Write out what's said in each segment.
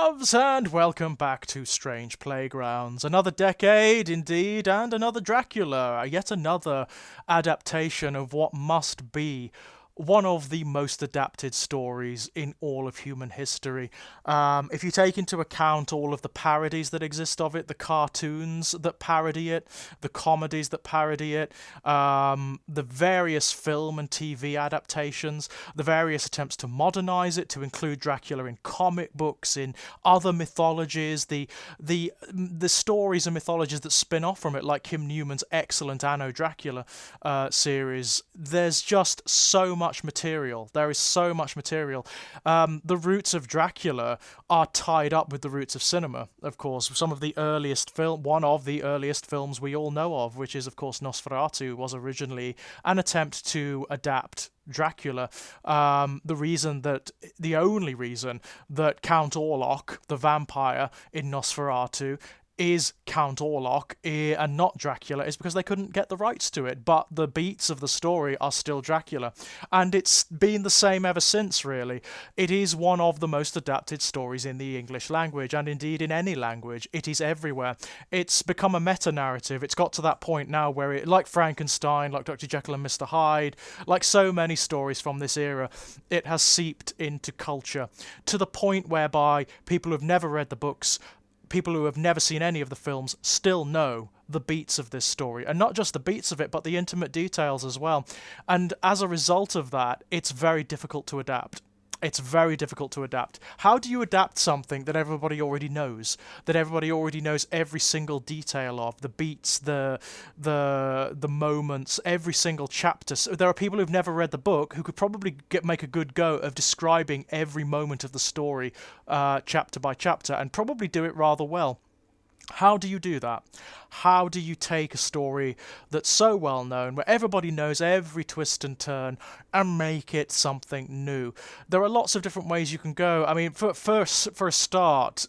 loves, and welcome back to Strange Playgrounds. Another decade, indeed, and another Dracula, yet another adaptation of what must be one of the most adapted stories in all of human history. If you take into account all of the parodies that exist of it, the cartoons that parody it, the comedies that parody it, the various film and TV adaptations, the various attempts to modernize it, to include Dracula in comic books, in other mythologies, the stories and mythologies that spin off from it, like Kim Newman's excellent Anno Dracula series. There's just so much material. There is so much material. The roots of Dracula are tied up with the roots of cinema, of course. One of the earliest films we all know of, which is, of course, Nosferatu, was originally an attempt to adapt Dracula. The only reason that Count Orlok, the vampire in Nosferatu, is Count Orlok and not Dracula is because they couldn't get the rights to it, but the beats of the story are still Dracula. And it's been the same ever since, really. It is one of the most adapted stories in the English language, and indeed in any language. It is everywhere. It's become a meta-narrative. It's got to that point now where it, like Frankenstein, like Dr. Jekyll and Mr. Hyde, like so many stories from this era, it has seeped into culture to the point whereby people who've never read the books, people who have never seen any of the films, still know the beats of this story. And not just the beats of it, but the intimate details as well. And as a result of that, it's very difficult to adapt. It's very difficult to adapt. How do you adapt something that everybody already knows? That everybody already knows every single detail of, the beats, the moments, every single chapter. So there are people who've never read the book who could probably make a good go of describing every moment of the story, chapter by chapter, and probably do it rather well. How do you do that? How do you take a story that's so well known, where everybody knows every twist and turn, and make it something new? There are lots of different ways you can go. I mean, for a start,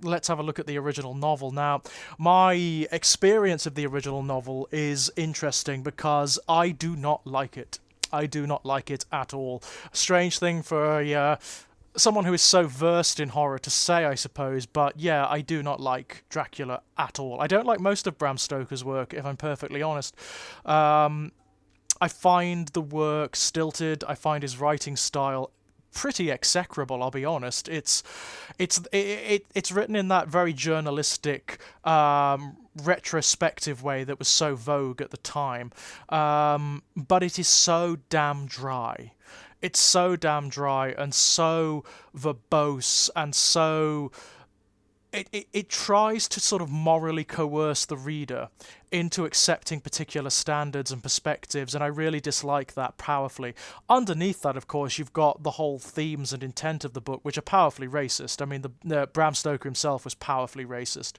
let's have a look at the original novel. Now, my experience of the original novel is interesting because I do not like it. I do not like it at all. A strange thing for someone who is so versed in horror to say, I suppose, but yeah, I do not like Dracula at all. I don't like most of Bram Stoker's work, if I'm perfectly honest. I find the work stilted. I find his writing style pretty execrable, I'll be honest. It's written in that very journalistic, retrospective way that was so vogue at the time, but it is so damn dry. It's so damn dry and so verbose and so... It tries to sort of morally coerce the reader into accepting particular standards and perspectives, and I really dislike that powerfully. Underneath that, of course, you've got the whole themes and intent of the book, which are powerfully racist. I mean, Bram Stoker himself was powerfully racist,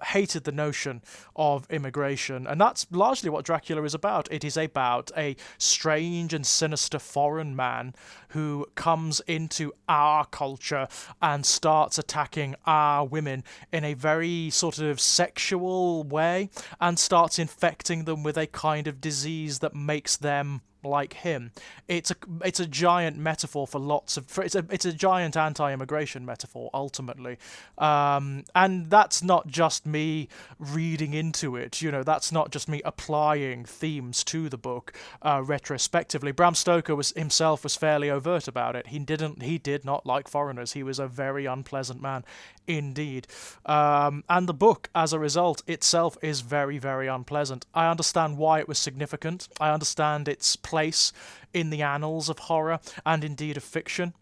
hated the notion of immigration, and that's largely what Dracula is about. It is about a strange and sinister foreign man who comes into our culture and starts attacking our women in a very sort of sexual way, and starts infecting them with a kind of disease that makes them like him. It's a giant metaphor for lots of... It's a giant anti-immigration metaphor, ultimately. And that's not just me reading into it, that's not just me applying themes to the book retrospectively. Bram Stoker himself was fairly overt about it. He did not like foreigners. He was a very unpleasant man indeed. And the book, as a result, itself is very, very unpleasant. I understand why it was significant. I understand its place in the annals of horror and indeed of fiction,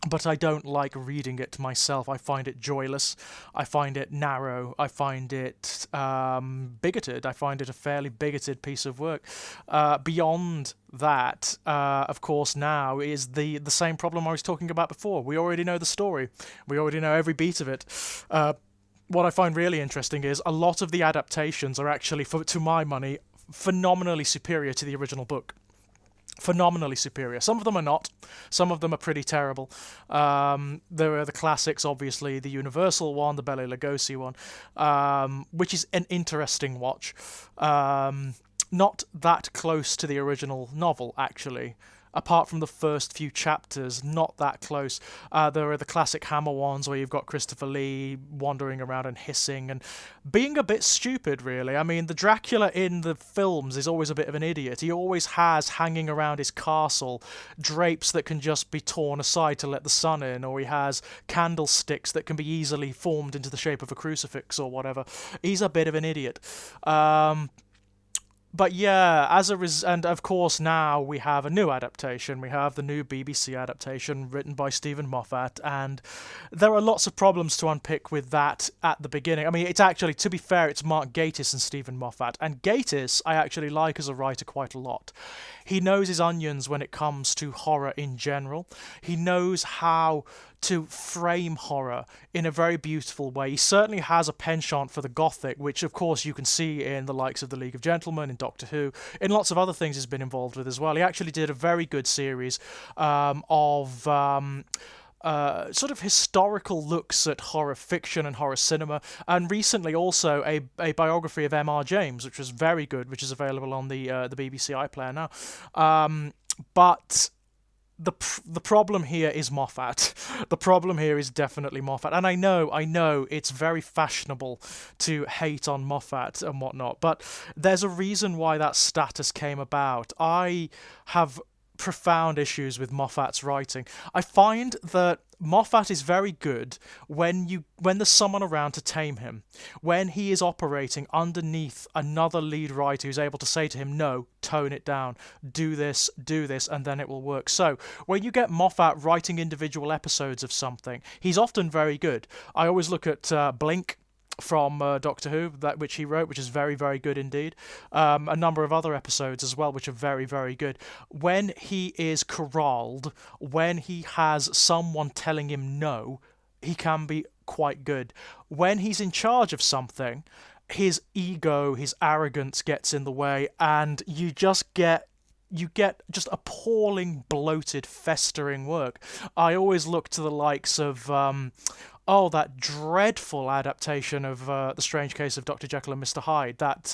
but I don't like reading it myself. I find it joyless. I find it narrow. I find it bigoted. I find it a fairly bigoted piece of work. Beyond that, of course, now is the same problem I was talking about before. We already know the story. We already know every beat of it. What I find really interesting is a lot of the adaptations are actually, to my money, phenomenally superior to the original book. Phenomenally superior. Some of them are not. Some of them are pretty terrible. There are the classics, obviously, the Universal one, the Bela Lugosi one, which is an interesting watch. Not that close to the original novel, actually. apart from the first few chapters, not that close. There are the classic Hammer ones where you've got Christopher Lee wandering around and hissing and being a bit stupid, really. I mean, the Dracula in the films is always a bit of an idiot. He always has hanging around his castle drapes that can just be torn aside to let the sun in, or he has candlesticks that can be easily formed into the shape of a crucifix or whatever. He's a bit of an idiot. But yeah, and of course now we have a new adaptation. We have the new BBC adaptation written by Stephen Moffat, and there are lots of problems to unpick with that at the beginning. I mean, it's actually, to be fair, it's Mark Gatiss and Stephen Moffat, and Gatiss I actually like as a writer quite a lot. He knows his onions when it comes to horror in general. He knows how to frame horror in a very beautiful way. He certainly has a penchant for the Gothic, which of course you can see in the likes of The League of Gentlemen, in Doctor Who, in lots of other things he's been involved with as well. He actually did a very good series of sort of historical looks at horror fiction and horror cinema, and recently also a biography of M.R. James, which was very good, which is available on the BBC iPlayer now. But the problem here is Moffat. The problem here is definitely Moffat. And I know it's very fashionable to hate on Moffat and whatnot, but there's a reason why that status came about. I have profound issues with Moffat's writing. I find that Moffat is very good when there's someone around to tame him, when he is operating underneath another lead writer who's able to say to him, no, tone it down, do this, and then it will work. So when you get Moffat writing individual episodes of something, he's often very good. I always look at Blink from Doctor Who, which he wrote, which is very, very good indeed. A number of other episodes as well, which are very, very good. When he is corralled, when he has someone telling him no, he can be quite good. When he's in charge of something, his ego, his arrogance gets in the way, and you get just appalling, bloated, festering work. I always look to the likes of that dreadful adaptation of The Strange Case of Dr. Jekyll and Mr. Hyde, that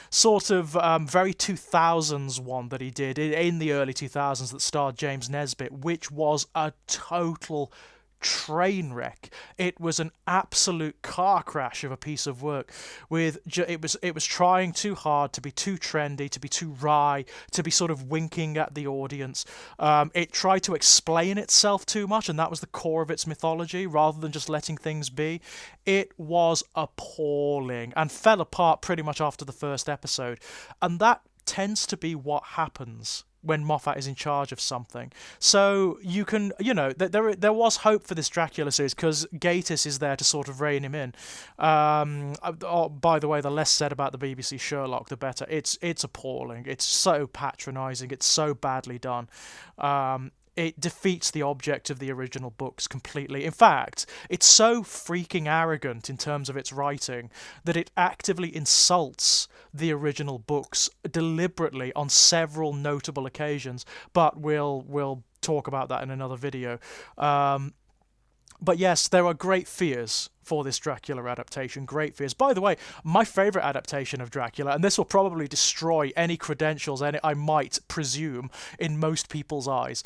sort of very 2000s one that he did in the early 2000s that starred James Nesbitt, which was a total train wreck. It was an absolute car crash of a piece of work. It was trying too hard to be too trendy, to be too wry, to be sort of winking at the audience. It tried to explain itself too much, and that was the core of its mythology, rather than just letting things be. It was appalling and fell apart pretty much after the first episode, and that tends to be what happens when Moffat is in charge of something. So you can, there was hope for this Dracula series because Gatiss is there to sort of rein him in. By the way, the less said about the BBC Sherlock, the better. It's appalling. It's so patronising. It's so badly done. It defeats the object of the original books completely. In fact, it's so freaking arrogant in terms of its writing that it actively insults the original books deliberately on several notable occasions. But we'll talk about that in another video. But yes, there are great fears for this Dracula adaptation. Great fears. By the way, my favourite adaptation of Dracula, and this will probably destroy any credentials I might presume in most people's eyes.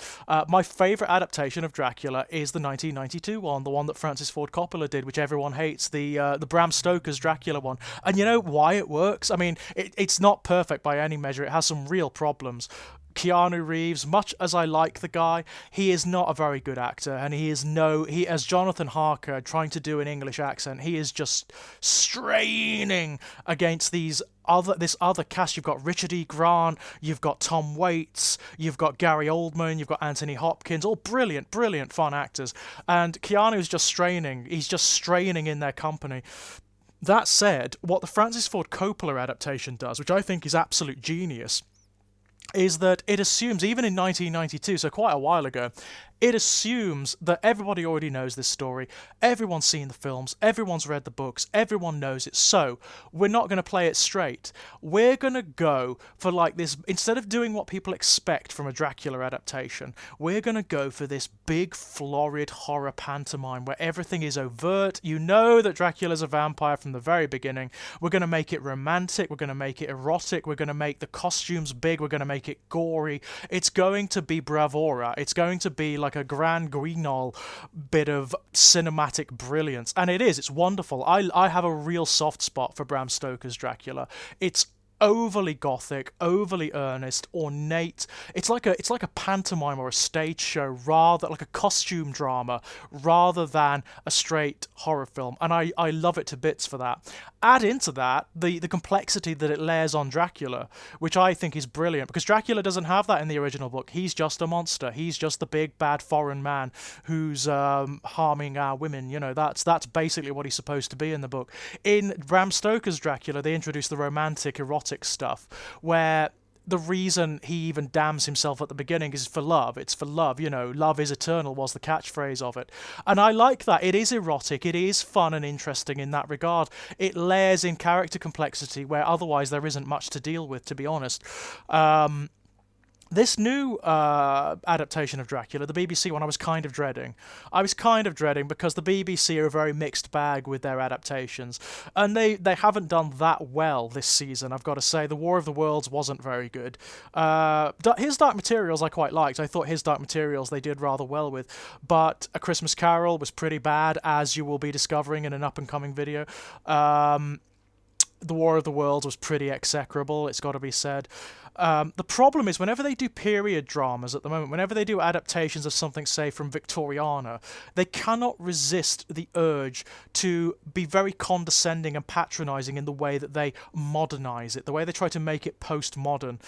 My favourite adaptation of Dracula is the 1992 one, the one that Francis Ford Coppola did, which everyone hates, the Bram Stoker's Dracula one. And you know why it works? I mean, it's not perfect by any measure. It has some real problems. Keanu Reeves, much as I like the guy, he is not a very good actor, and he as Jonathan Harker trying to do an English accent, he is just straining against this other cast. You've got Richard E. Grant, you've got Tom Waits, you've got Gary Oldman, you've got Anthony Hopkins, all brilliant, fun actors, and Keanu is just straining. He's just straining in their company. That said, what the Francis Ford Coppola adaptation does, which I think is absolute genius, is that it assumes, even in 1992, so quite a while ago, It assumes that everybody already knows this story, everyone's seen the films, everyone's read the books, everyone knows it, so we're not going to play it straight. We're going to go for like this, instead of doing what people expect from a Dracula adaptation, we're going to go for this big, florid horror pantomime where everything is overt. You know that Dracula's a vampire from the very beginning. We're going to make it romantic, we're going to make it erotic, we're going to make the costumes big, we're going to make it gory. It's going to be bravura. It's going to be like a Grand Guignol bit of cinematic brilliance. And it is. It's wonderful. I have a real soft spot for Bram Stoker's Dracula. It's overly gothic, overly earnest, ornate. It's like a pantomime or a stage show, rather like a costume drama, rather than a straight horror film. And I love it to bits for that. Add into that the complexity that it layers on Dracula, which I think is brilliant, because Dracula doesn't have that in the original book. He's just a monster. He's just the big bad foreign man who's harming our women. You know, that's basically what he's supposed to be in the book. In Bram Stoker's Dracula, they introduce the romantic, erotic stuff, where the reason he even damns himself at the beginning is for love. It's for love, you know, love is eternal was the catchphrase of it. And I like that. It is erotic, it is fun and interesting in that regard. It layers in character complexity where otherwise there isn't much to deal with, to be honest. This new adaptation of Dracula, the BBC one, I was kind of dreading. Because the BBC are a very mixed bag with their adaptations. And they haven't done that well this season, I've got to say. The War of the Worlds wasn't very good. His Dark Materials I quite liked. I thought His Dark Materials they did rather well with. But A Christmas Carol was pretty bad, as you will be discovering in an up-and-coming video. The War of the Worlds was pretty execrable, it's got to be said. The problem is, whenever they do period dramas at the moment, whenever they do adaptations of something, say, from Victoriana, they cannot resist the urge to be very condescending and patronising in the way that they modernise it, the way they try to make it postmodern.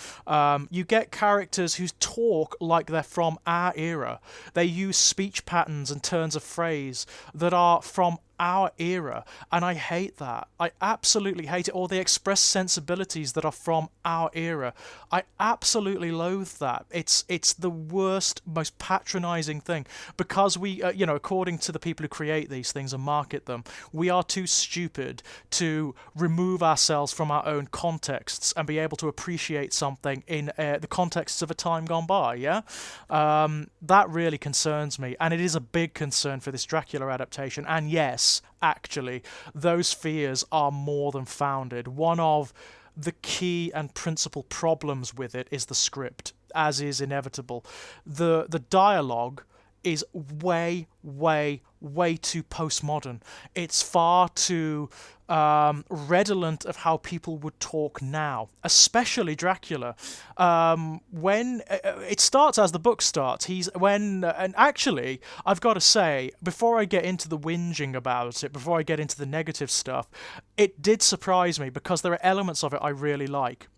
You get characters who talk like they're from our era. They use speech patterns and turns of phrase that are from our era, and I hate that. I absolutely hate it. Or they express sensibilities that are from our era. I absolutely loathe that. It's the worst, most patronising thing, because we, according to the people who create these things and market them, we are too stupid to remove ourselves from our own contexts and be able to appreciate something in the contexts of a time gone by, yeah? That really concerns me, and it is a big concern for this Dracula adaptation. And yes, actually, those fears are more than founded. One of the key and principal problems with it is the script, as is inevitable. The dialogue is way, way, way too postmodern. It's far too redolent of how people would talk now, especially Dracula. When it starts as the book starts, and actually, I've got to say, before I get into the whinging about it, before I get into the negative stuff, it did surprise me, because there are elements of it I really like.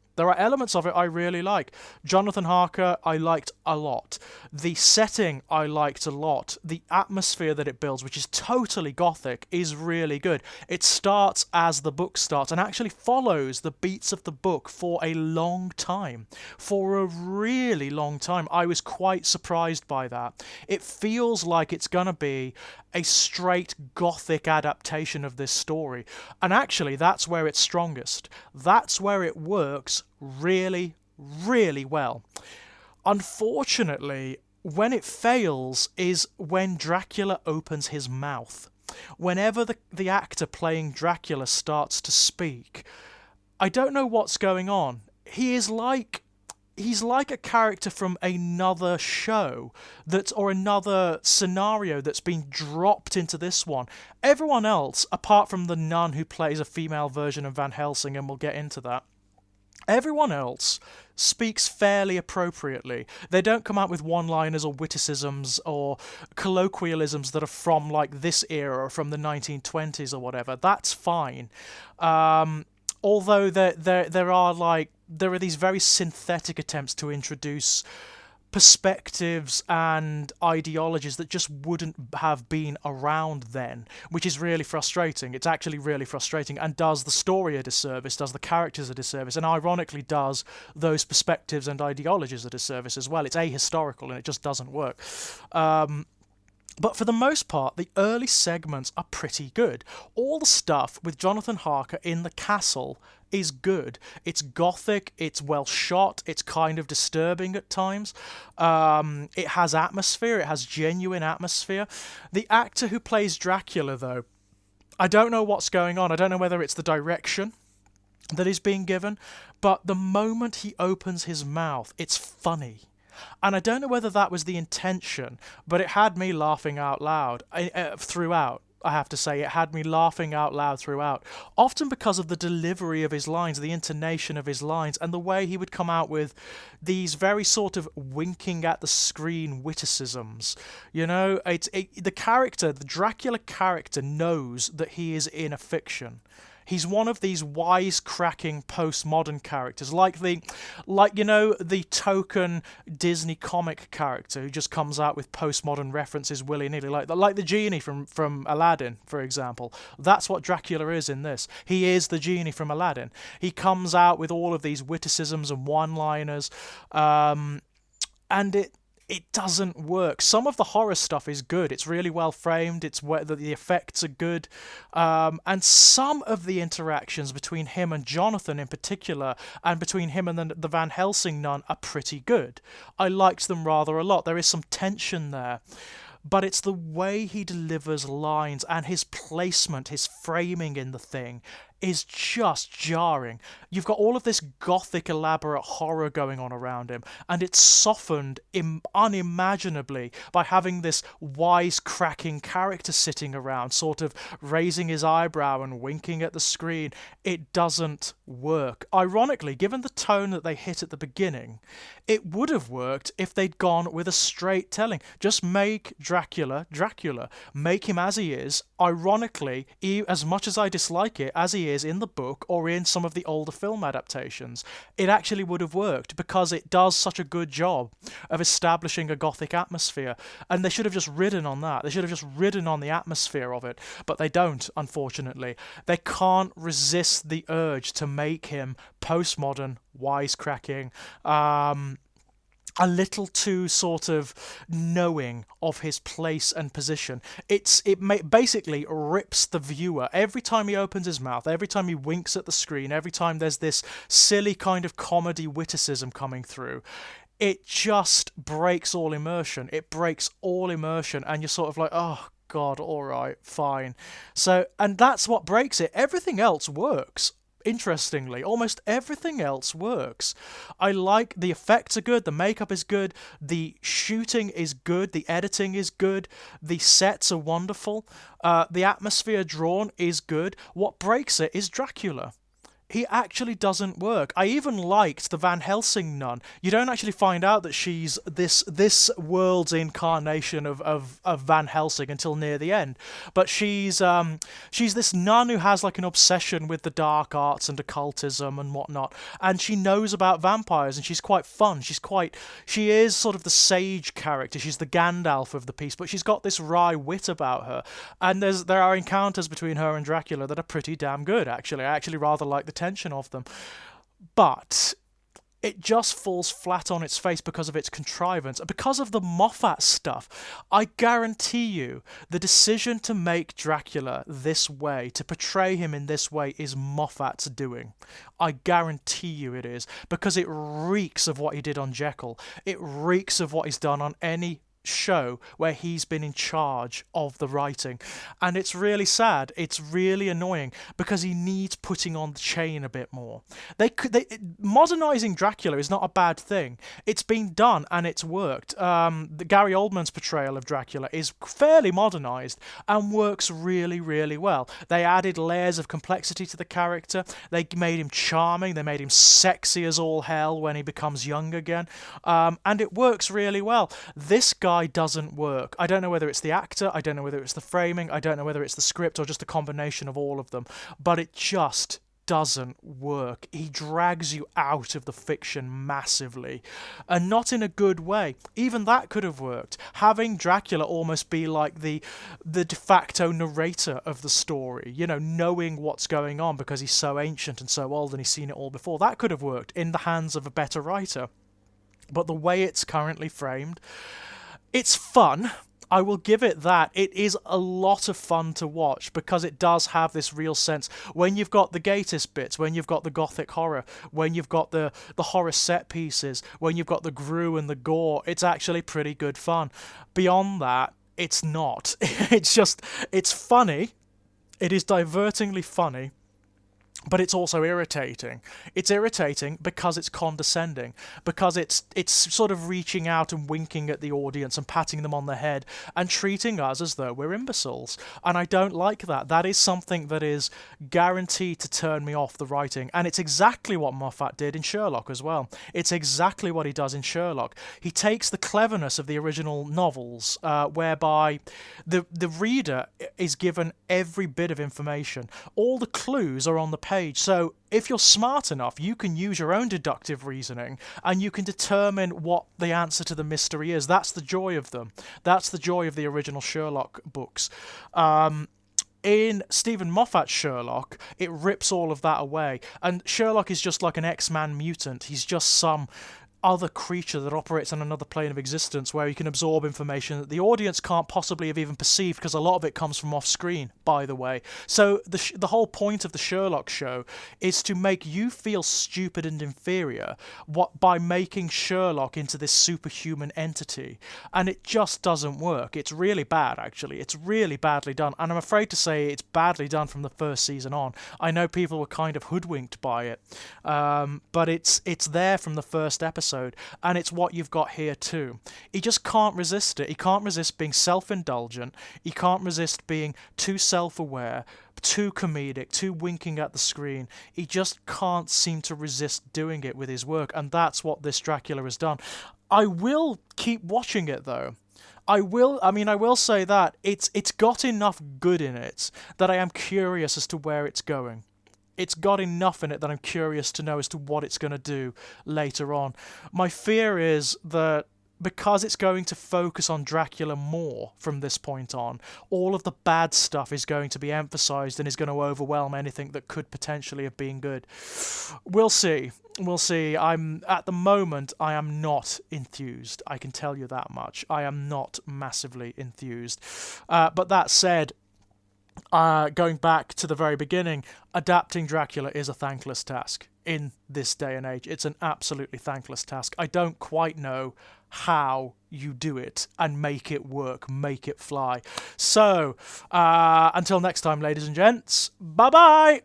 Jonathan Harker, I liked a lot. The setting, I liked a lot. The atmosphere that it builds, which is totally gothic, is really good. It starts as the book starts and actually follows the beats of the book for a long time. For a really long time. I was quite surprised by that. It feels like it's going to be a straight gothic adaptation of this story. And actually, that's where it's strongest. That's where it works really, really well. Unfortunately, when it fails is when Dracula opens his mouth. Whenever the actor playing Dracula starts to speak, I don't know what's going on. He's like a character from another show or another scenario that's been dropped into this one. Everyone else, apart from the nun who plays a female version of Van Helsing, and we'll get into that, everyone else speaks fairly appropriately. They don't come out with one-liners or witticisms or colloquialisms that are from like this era or from the 1920s or whatever. That's fine. Although there are these very synthetic attempts to introduce perspectives and ideologies that just wouldn't have been around then, which is really frustrating. It's actually really frustrating and does the story a disservice, does the characters a disservice, and ironically does those perspectives and ideologies a disservice as well. It's ahistorical and it just doesn't work. But for the most part, the early segments are pretty good. All the stuff with Jonathan Harker in the castle is good. It's gothic, it's well shot, it's kind of disturbing at times. It has atmosphere, it has genuine atmosphere. The actor who plays Dracula, though, I don't know what's going on. I don't know whether it's the direction that is being given, but the moment he opens his mouth, it's funny. And I don't know whether that was the intention, but it had me laughing out loud throughout. I have to say, it had me laughing out loud throughout, often because of the delivery of his lines, the intonation of his lines, and the way he would come out with these very sort of winking at the screen witticisms. You know, the character, the Dracula character, knows that he is in a fiction. He's one of these wisecracking postmodern characters, like the token Disney comic character who just comes out with postmodern references willy-nilly, like the genie from Aladdin, for example. That's what Dracula is in this. He is the genie from Aladdin. He comes out with all of these witticisms and one-liners, and it doesn't work. Some of the horror stuff is good. It's really well framed. It's where the effects are good. And some of the interactions between him and Jonathan in particular, and between him and the Van Helsing nun, are pretty good. I liked them rather a lot. There is some tension there. But it's the way he delivers lines and his placement, his framing in the thing is just jarring. You've got all of this gothic, elaborate horror going on around him, and it's softened unimaginably by having this wisecracking character sitting around, sort of raising his eyebrow and winking at the screen. It doesn't work. Ironically, given the tone that they hit at the beginning, it would have worked if they'd gone with a straight telling. Just make Dracula, Dracula. Make him as he is. Ironically, as much as I dislike it, as he is in the book or in some of the older film adaptations, it actually would have worked because it does such a good job of establishing a gothic atmosphere. And they should have just ridden on that. They should have just ridden on the atmosphere of it. But they don't, unfortunately. They can't resist the urge to make him postmodern, wisecracking, a little too sort of knowing of his place and position. Basically rips the viewer every time he opens his mouth, every time he winks at the screen, every time there's this silly kind of comedy witticism coming through. It just breaks all immersion. It breaks all immersion, and you're sort of like, oh God, all right, fine. So, and that's what breaks it. Everything else works. Interestingly, almost everything else works. I like the effects are good, the makeup is good, the shooting is good, the editing is good, the sets are wonderful, the atmosphere drawn is good. What breaks it is Dracula. He actually doesn't work. I even liked the Van Helsing nun. You don't actually find out that she's this world's incarnation of Van Helsing until near the end. But she's this nun who has like an obsession with the dark arts and occultism and whatnot. And she knows about vampires, and she's quite fun. She is sort of the sage character. She's the Gandalf of the piece, but she's got this wry wit about her. And there are encounters between her and Dracula that are pretty damn good, actually. I actually rather like the tension of them, but it just falls flat on its face because of its contrivance, because of the Moffat stuff. I guarantee you the decision to make Dracula this way, to portray him in this way, is Moffat's doing. I guarantee you it is, because it reeks of what he did on Jekyll. It reeks of what he's done on any show where he's been in charge of the writing, and it's really sad. It's really annoying because he needs putting on the chain a bit more. Modernizing Dracula is not a bad thing. It's been done and it's worked. The Gary Oldman's portrayal of Dracula is fairly modernized and works really, really well. They added layers of complexity to the character. They made him charming. They made him sexy as all hell when he becomes young again, and it works really well. This guy doesn't work. I don't know whether it's the actor, I don't know whether it's the framing, I don't know whether it's the script or just a combination of all of them, but it just doesn't work. He drags you out of the fiction massively, and not in a good way. Even that could have worked. Having Dracula almost be like the de facto narrator of the story, you know, knowing what's going on because he's so ancient and so old and he's seen it all before, that could have worked in the hands of a better writer. But the way it's currently framed, it's fun. I will give it that. It is a lot of fun to watch because it does have this real sense. When you've got the Gatist bits, when you've got the gothic horror, when you've got the horror set pieces, when you've got the grue and the gore, it's actually pretty good fun. Beyond that, it's not. It's funny. It is divertingly funny. But it's also irritating. It's irritating because it's condescending, because it's sort of reaching out and winking at the audience and patting them on the head and treating us as though we're imbeciles. And I don't like that. That is something that is guaranteed to turn me off the writing. And it's exactly what Moffat did in Sherlock as well. It's exactly what he does in Sherlock. He takes the cleverness of the original novels, whereby the reader is given every bit of information. All the clues are on the page. So if you're smart enough, you can use your own deductive reasoning and you can determine what the answer to the mystery is. That's the joy of them. That's the joy of the original Sherlock books. In Stephen Moffat's Sherlock, it rips all of that away. And Sherlock is just like an X-Man mutant. He's just some other creature that operates on another plane of existence where he can absorb information that the audience can't possibly have even perceived, because a lot of it comes from off screen, by the way. So the whole point of the Sherlock show is to make you feel stupid and inferior by making Sherlock into this superhuman entity, and it just doesn't work. It's really bad, actually. It's really badly done, and I'm afraid to say it's badly done from the first season on. I know people were kind of hoodwinked by it, but it's there from the first episode. And it's what you've got here too. He just can't resist it. He can't resist being self-indulgent. He can't resist being too self-aware, too comedic, too winking at the screen. He just can't seem to resist doing it with his work, and that's what this Dracula has done. I will keep watching it though. I will say that it's got enough good in it that I am curious as to where it's going. It's got enough in it that I'm curious to know as to what it's going to do later on. My fear is that because it's going to focus on Dracula more from this point on, all of the bad stuff is going to be emphasised and is going to overwhelm anything that could potentially have been good. We'll see. We'll see. At the moment, I am not enthused. I can tell you that much. I am not massively enthused. But that said, going back to the very beginning, adapting Dracula is a thankless task in this day and age. It's an absolutely thankless task. I don't quite know how you do it and make it work, make it fly. So, until next time, ladies and gents, bye-bye!